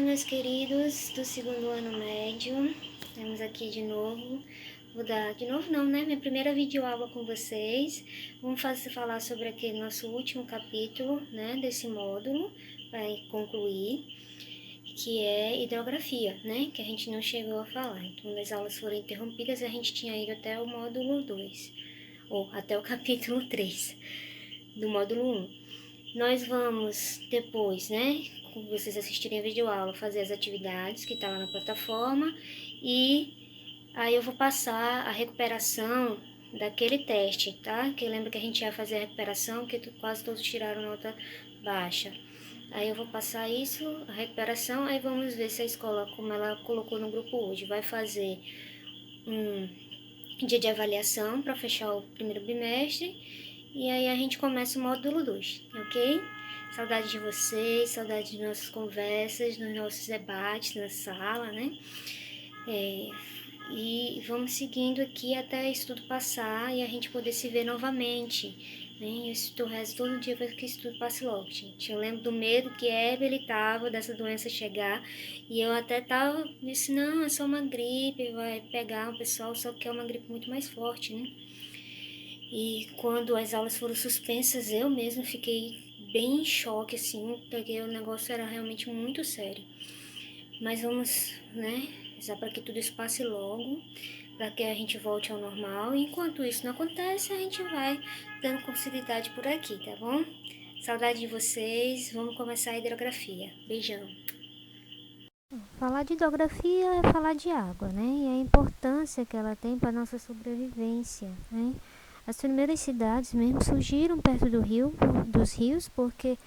meus queridos do segundo ano médio, estamos aqui de novo. Vou dar de novo não, né? Minha primeira videoaula com vocês. Vamos falar sobre aquele nosso último capítulo, né? Desse módulo, para concluir, que é hidrografia, né? Que a gente não chegou a falar. Então, as aulas foram interrompidas, a gente tinha ido até o módulo 2, ou até o capítulo 3 do módulo 1. Nós vamos depois, né, quando vocês assistirem a videoaula, fazer as atividades que tá lá na plataforma e aí eu vou passar a recuperação daquele teste, tá? Que lembra que a gente ia fazer a recuperação, que quase todos tiraram nota baixa. Aí eu vou passar isso, a recuperação, aí vamos ver se a escola, como ela colocou no grupo hoje, vai fazer um dia de avaliação para fechar o primeiro bimestre. E aí a gente começa o módulo 2, ok? Saudade de vocês, saudade de nossas conversas, dos nossos debates na sala, né? E vamos seguindo aqui até isso tudo passar e a gente poder se ver novamente, né? Isso do resto todo dia para que isso tudo passe logo, gente. Eu lembro do medo que ele tava dessa doença chegar e eu até disse, não, é só uma gripe, vai pegar o pessoal, só que é uma gripe muito mais forte, né? E quando as aulas foram suspensas, eu mesma fiquei bem em choque, assim, porque o negócio era realmente muito sério. Mas vamos, né, rezar para que tudo isso passe logo, para que a gente volte ao normal. E enquanto isso não acontece, a gente vai dando continuidade por aqui, tá bom? Saudade de vocês, vamos começar a hidrografia. Beijão. Falar de hidrografia é falar de água, né? E a importância que ela tem para a nossa sobrevivência, né? As primeiras cidades mesmo surgiram perto dos rios, porque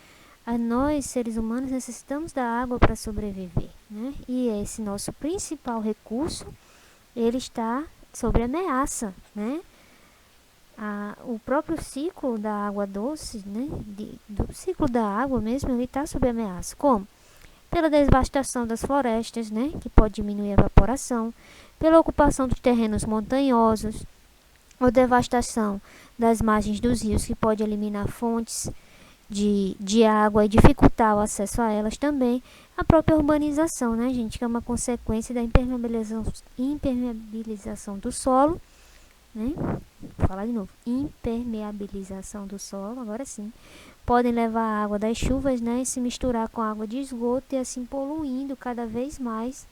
nós, seres humanos, necessitamos da água para sobreviver, né? E esse nosso principal recurso, ele está sob ameaça, né? O próprio ciclo da água doce, né? Do ciclo da água mesmo, ele está sob ameaça. Como? Pela devastação das florestas, né, que pode diminuir a evaporação, pela ocupação dos terrenos montanhosos, ou devastação das margens dos rios, que pode eliminar fontes de água e dificultar o acesso a elas também, a própria urbanização, né, gente, que é uma consequência da impermeabilização do solo, né? Vou falar de novo, impermeabilização do solo, agora sim, podem levar a água das chuvas, né, e se misturar com a água de esgoto e assim poluindo cada vez mais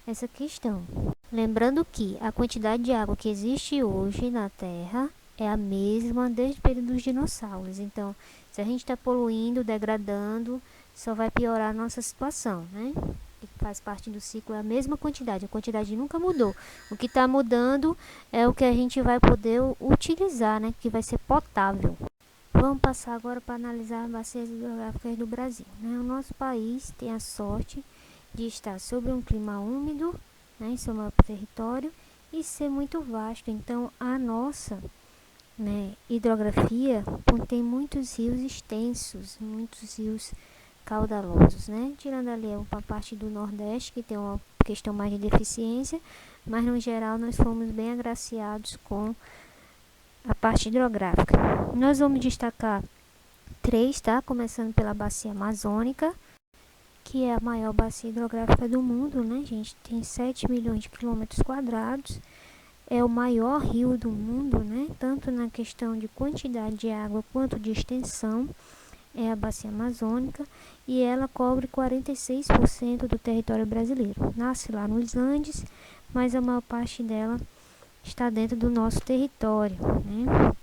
essa questão. Lembrando que a quantidade de água que existe hoje na Terra é a mesma desde o período dos dinossauros. Então, se a gente está poluindo, degradando, só vai piorar a nossa situação, né? Que faz parte do ciclo, é a mesma quantidade, a quantidade nunca mudou. O que está mudando é o que a gente vai poder utilizar, né? Que vai ser potável. Vamos passar agora para analisar as bacias hidrográficas do Brasil, né? O nosso país tem a sorte de estar sobre um clima úmido, né, em seu maior território, e ser muito vasto. Então, a nossa, né, hidrografia contém muitos rios extensos, muitos rios caudalosos, né? Tirando ali uma parte do Nordeste, que tem uma questão mais de deficiência, mas no geral nós fomos bem agraciados com a parte hidrográfica. Nós vamos destacar 3, tá? Começando pela bacia amazônica, que é a maior bacia hidrográfica do mundo, né, gente? Tem 7 milhões de quilômetros quadrados. É o maior rio do mundo, né? Tanto na questão de quantidade de água quanto de extensão. É a bacia amazônica e ela cobre 46% do território brasileiro. Nasce lá nos Andes, mas a maior parte dela está dentro do nosso território, né?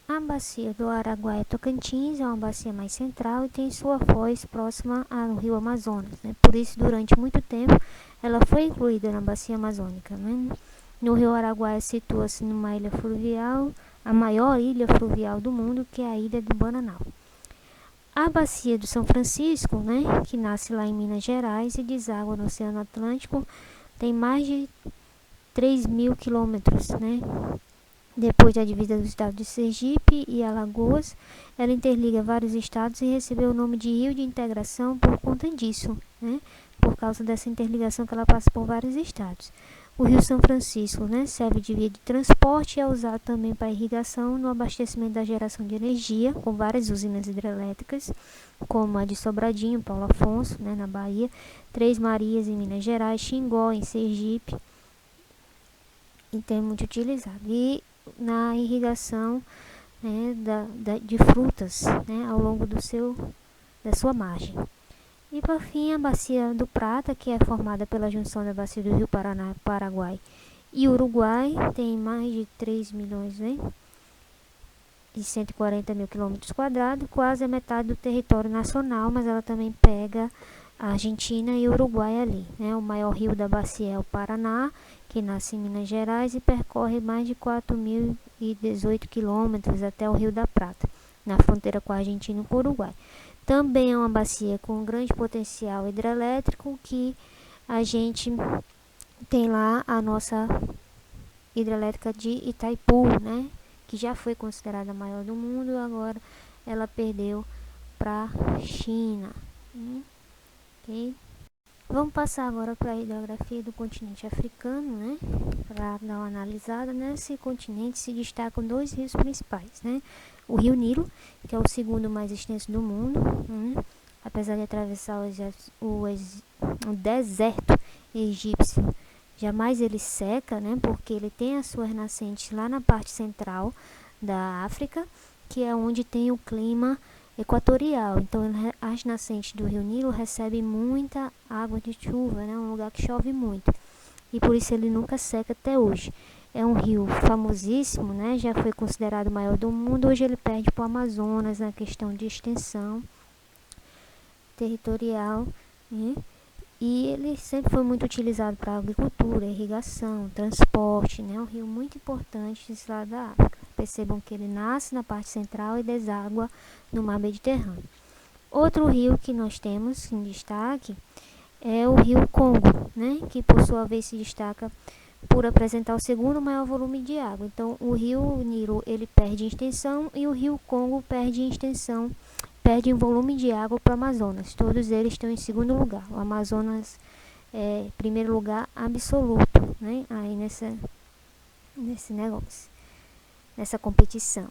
A bacia do Araguaia-Tocantins é uma bacia mais central e tem sua foz próxima ao rio Amazonas, né? Por isso, durante muito tempo, ela foi incluída na bacia amazônica, né? No rio Araguaia situa-se numa ilha fluvial, a maior ilha fluvial do mundo, que é a ilha do Bananal. A bacia do São Francisco, né, que nasce lá em Minas Gerais e deságua no Oceano Atlântico, tem mais de 3.000 quilômetros, né? Depois da divisa do estado de Sergipe e Alagoas, ela interliga vários estados e recebeu o nome de Rio de Integração por conta disso, né? Por causa dessa interligação que ela passa por vários estados. O Rio São Francisco, né, serve de via de transporte e é usado também para irrigação no abastecimento da geração de energia, com várias usinas hidrelétricas, como a de Sobradinho, Paulo Afonso, né, na Bahia, Três Marias, em Minas Gerais, Xingó, em Sergipe, então é muito utilizado. E na irrigação, né, de frutas, né, ao longo da sua margem. E por fim, a Bacia do Prata, que é formada pela junção da bacia do Rio Paraná, Paraguai e Uruguai, tem mais de 3 milhões, né, e 140 mil quilômetros quadrados, quase a metade do território nacional, mas ela também pega a Argentina e o Uruguai ali, né. O maior rio da bacia é o Paraná, que nasce em Minas Gerais e percorre mais de 4.018 quilômetros até o Rio da Prata, na fronteira com a Argentina e com o Uruguai. Também é uma bacia com grande potencial hidrelétrico, que a gente tem lá a nossa hidrelétrica de Itaipu, né, que já foi considerada a maior do mundo, agora ela perdeu para a China. Okay? Vamos passar agora para a hidrografia do continente africano, né? Para dar uma analisada. Nesse continente se destacam dois rios principais, né? O Rio Nilo, que é o segundo mais extenso do mundo, né? Apesar de atravessar o deserto egípcio, jamais ele seca, né? Porque ele tem as suas nascentes lá na parte central da África, que é onde tem o clima equatorial. Então as nascentes do Rio Nilo recebem muita água de chuva, né? Um lugar que chove muito, e por isso ele nunca seca até hoje. É um rio famosíssimo, né? Já foi considerado o maior do mundo. Hoje ele perde para o Amazonas na questão de extensão territorial, né? E ele sempre foi muito utilizado para agricultura, irrigação, transporte, né? Um rio muito importante desse lado da África. Percebam que ele nasce na parte central e deságua no mar Mediterrâneo. Outro rio que nós temos em destaque é o rio Congo, né? Que por sua vez se destaca por apresentar o segundo maior volume de água. Então o rio Nilo ele perde em extensão e o rio Congo perde em extensão, perde em volume de água para o Amazonas. Todos eles estão em segundo lugar. O Amazonas é primeiro lugar absoluto, né? Aí nesse negócio, nessa competição.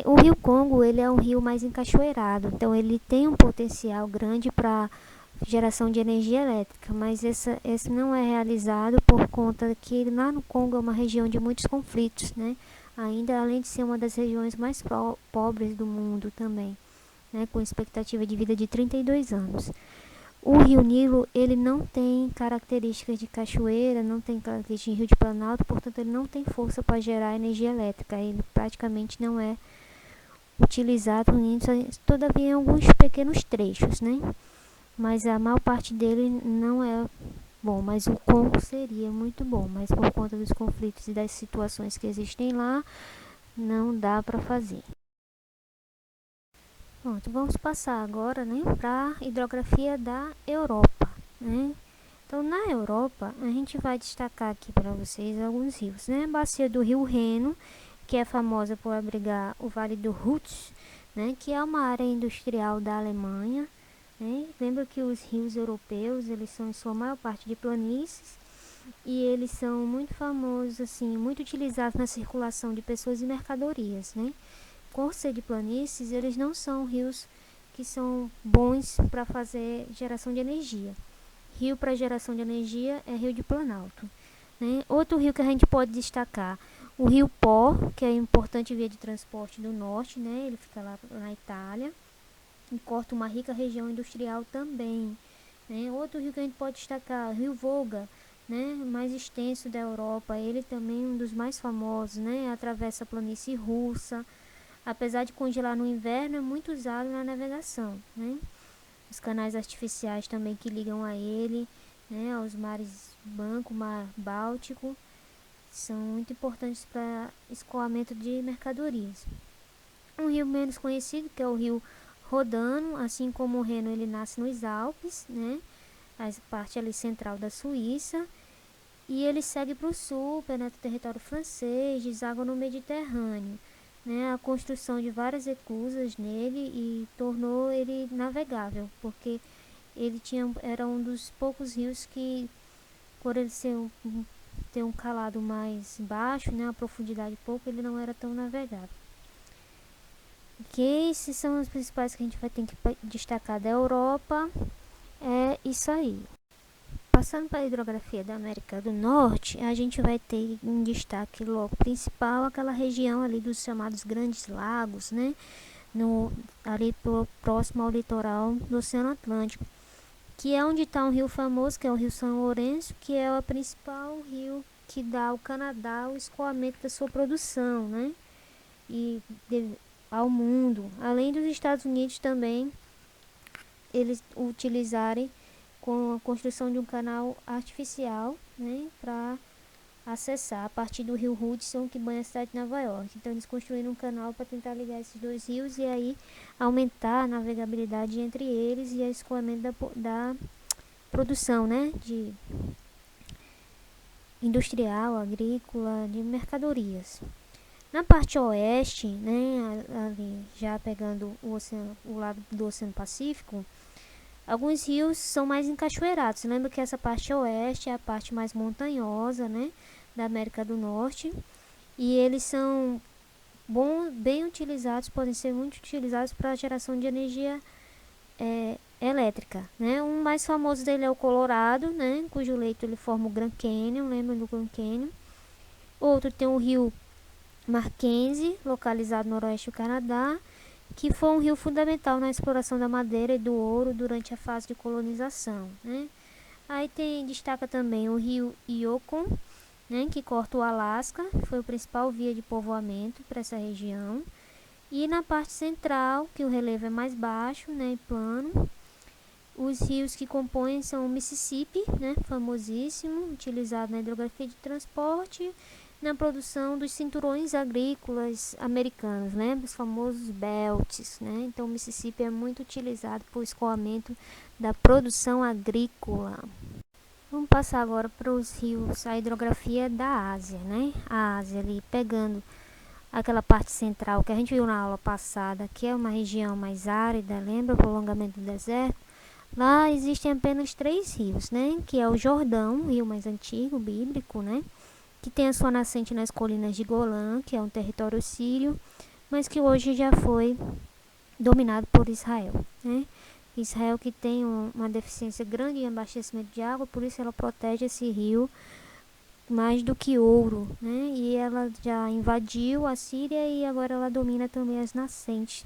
O rio Congo ele é um rio mais encachoeirado, então ele tem um potencial grande para geração de energia elétrica, mas esse não é realizado por conta que lá no Congo é uma região de muitos conflitos, né? Ainda além de ser uma das regiões mais pobres do mundo também, né? Com expectativa de vida de 32 anos. O rio Nilo ele não tem características de cachoeira, não tem características de rio de planalto, portanto ele não tem força para gerar energia elétrica, ele praticamente não é utilizado nisso, todavia em alguns pequenos trechos, né? Mas a maior parte dele não é bom, mas o Congo seria muito bom, mas por conta dos conflitos e das situações que existem lá, não dá para fazer. Pronto, vamos passar agora, né, para a hidrografia da Europa, né? Então, na Europa, a gente vai destacar aqui para vocês alguns rios, né? A bacia do Rio Reno, que é famosa por abrigar o Vale do Ruhr, né, que é uma área industrial da Alemanha, né? Lembra que os rios europeus, eles são em sua maior parte de planícies e eles são muito famosos, assim, muito utilizados na circulação de pessoas e mercadorias, né? Por ser de planícies, eles não são rios que são bons para fazer geração de energia. Rio para geração de energia é rio de planalto, né? Outro rio que a gente pode destacar, o rio Pó, que é importante via de transporte do norte, né? Ele fica lá na Itália e corta uma rica região industrial também, né? Outro rio que a gente pode destacar, o rio Volga, né? Mais extenso da Europa, ele também é um dos mais famosos, né? Atravessa a planície russa, apesar de congelar no inverno, é muito usado na navegação, né? Os canais artificiais também que ligam a ele, né, aos mares Branco, Mar Báltico, são muito importantes para escoamento de mercadorias. Um rio menos conhecido, que é o rio Rodano, assim como o Reno, ele nasce nos Alpes, né, a parte ali central da Suíça, e ele segue para o sul, penetra o território francês, deságua no Mediterrâneo, né? A construção de várias esclusas nele e tornou ele navegável, porque ele era um dos poucos rios que por ele ter um calado mais baixo, né, uma profundidade pouco, ele não era tão navegável. Ok, esses são os principais que a gente vai ter que destacar da Europa. É isso aí. Passando para a hidrografia da América do Norte, a gente vai ter em destaque logo principal aquela região ali dos chamados Grandes Lagos, né? Ali próximo ao litoral do Oceano Atlântico, que é onde está um rio famoso, que é o Rio São Lourenço, que é o principal rio que dá ao Canadá o escoamento da sua produção, né? E ao mundo, além dos Estados Unidos também, eles utilizarem com a construção de um canal artificial, né, para acessar a partir do rio Hudson, que banha a cidade de Nova York. Então eles construíram um canal para tentar ligar esses dois rios e aí aumentar a navegabilidade entre eles e o escoamento da produção, né, de industrial, agrícola, de mercadorias. Na parte oeste, né, ali já pegando o lado do Oceano Pacífico, alguns rios são mais encachoeirados. Lembra que essa parte oeste é a parte mais montanhosa, né, da América do Norte. E eles são bem utilizados, podem ser muito utilizados para a geração de energia elétrica, né? Um mais famoso dele é o Colorado, né, cujo leito ele forma o Grand Canyon, lembra do Grand Canyon. Outro tem o rio Mackenzie, localizado no noroeste do Canadá, que foi um rio fundamental na exploração da madeira e do ouro durante a fase de colonização, né? Aí destaca também o rio Yukon, né, que corta o Alasca, foi o principal via de povoamento para essa região. E na parte central, que o relevo é mais baixo, né, e plano, os rios que compõem são o Mississippi, né, famosíssimo, utilizado na hidrografia de transporte, na produção dos cinturões agrícolas americanos, né, os famosos belts, né. Então o Mississippi é muito utilizado para o escoamento da produção agrícola. Vamos passar agora para os rios, a hidrografia da Ásia, né. A Ásia ali pegando aquela parte central que a gente viu na aula passada, que é uma região mais árida, lembra o prolongamento do deserto? Lá existem apenas 3 rios, né, que é o Jordão, o rio mais antigo, bíblico, né, que tem a sua nascente nas colinas de Golã, que é um território sírio, mas que hoje já foi dominado por Israel, né. Israel que tem uma deficiência grande em abastecimento de água, por isso ela protege esse rio mais do que ouro, né? E ela já invadiu a Síria e agora ela domina também as nascentes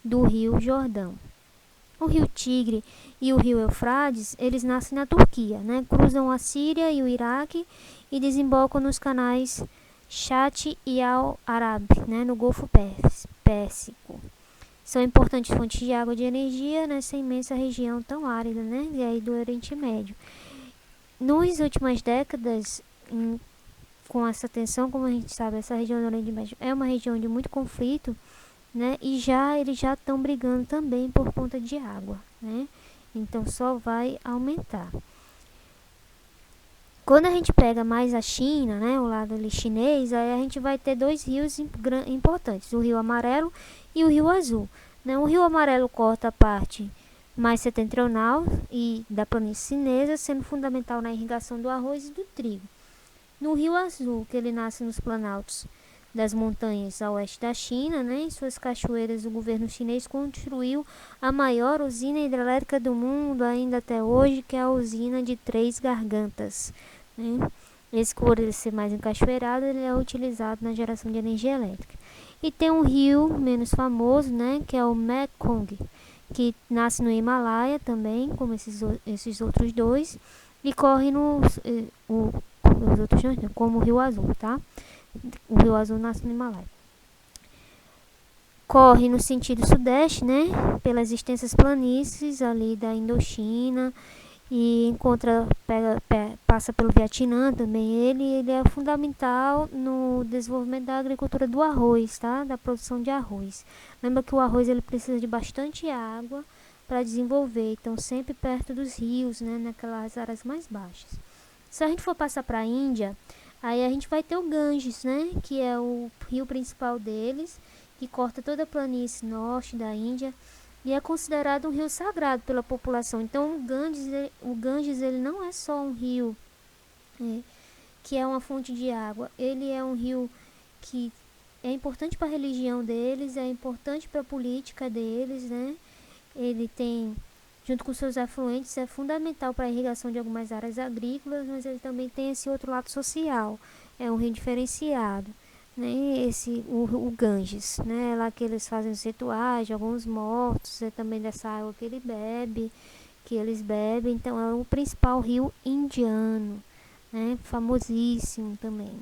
do rio Jordão. O rio Tigre e o rio Eufrates, eles nascem na Turquia, né? Cruzam a Síria e o Iraque e desembocam nos canais Chat e Al-Arab, né? No Golfo Pérsico. São importantes fontes de água e de energia nessa imensa região tão árida, né? E aí do Oriente Médio. Nas últimas décadas, com essa tensão, como a gente sabe, essa região do Oriente Médio é uma região de muito conflito, né? E eles já estão brigando também por conta de água, né? Então só vai aumentar. Quando a gente pega mais a China, né, o lado ali chinês, aí a gente vai ter 2 rios importantes, o Rio Amarelo e o Rio Azul, né? O Rio Amarelo corta a parte mais setentrional e da planície chinesa, sendo fundamental na irrigação do arroz e do trigo. No Rio Azul, que ele nasce nos planaltos das montanhas a oeste da China, né, em suas cachoeiras, o governo chinês construiu a maior usina hidrelétrica do mundo ainda até hoje, que é a usina de Três Gargantas, né? Esse, por ele ser mais encachoeirado, ele é utilizado na geração de energia elétrica. E tem um rio menos famoso, né, que é o Mekong, que nasce no Himalaia também, como esses outros dois, e corre os outros dois, como o Rio Azul, tá? O Rio Azul nasce no Himalaia. Corre no sentido sudeste, né, pelas extensas planícies ali da Indochina e passa pelo Vietnã também. Ele é fundamental no desenvolvimento da agricultura do arroz, tá? Da produção de arroz. Lembra que o arroz ele precisa de bastante água para desenvolver, então sempre perto dos rios, né, naquelas áreas mais baixas. Se a gente for passar para a Índia, aí a gente vai ter o Ganges, né, que é o rio principal deles, que corta toda a planície norte da Índia e é considerado um rio sagrado pela população. Então o Ganges ele não é só um rio que é uma fonte de água. Ele é um rio que é importante para a religião deles, é importante para a política deles, né? Ele tem, junto com seus afluentes, é fundamental para a irrigação de algumas áreas agrícolas, mas ele também tem esse outro lado social. É um rio diferenciado, né? O Ganges, né? É lá que eles fazem os rituais de alguns mortos, é também dessa água que que eles bebem. Então é o principal rio indiano, né? Famosíssimo também.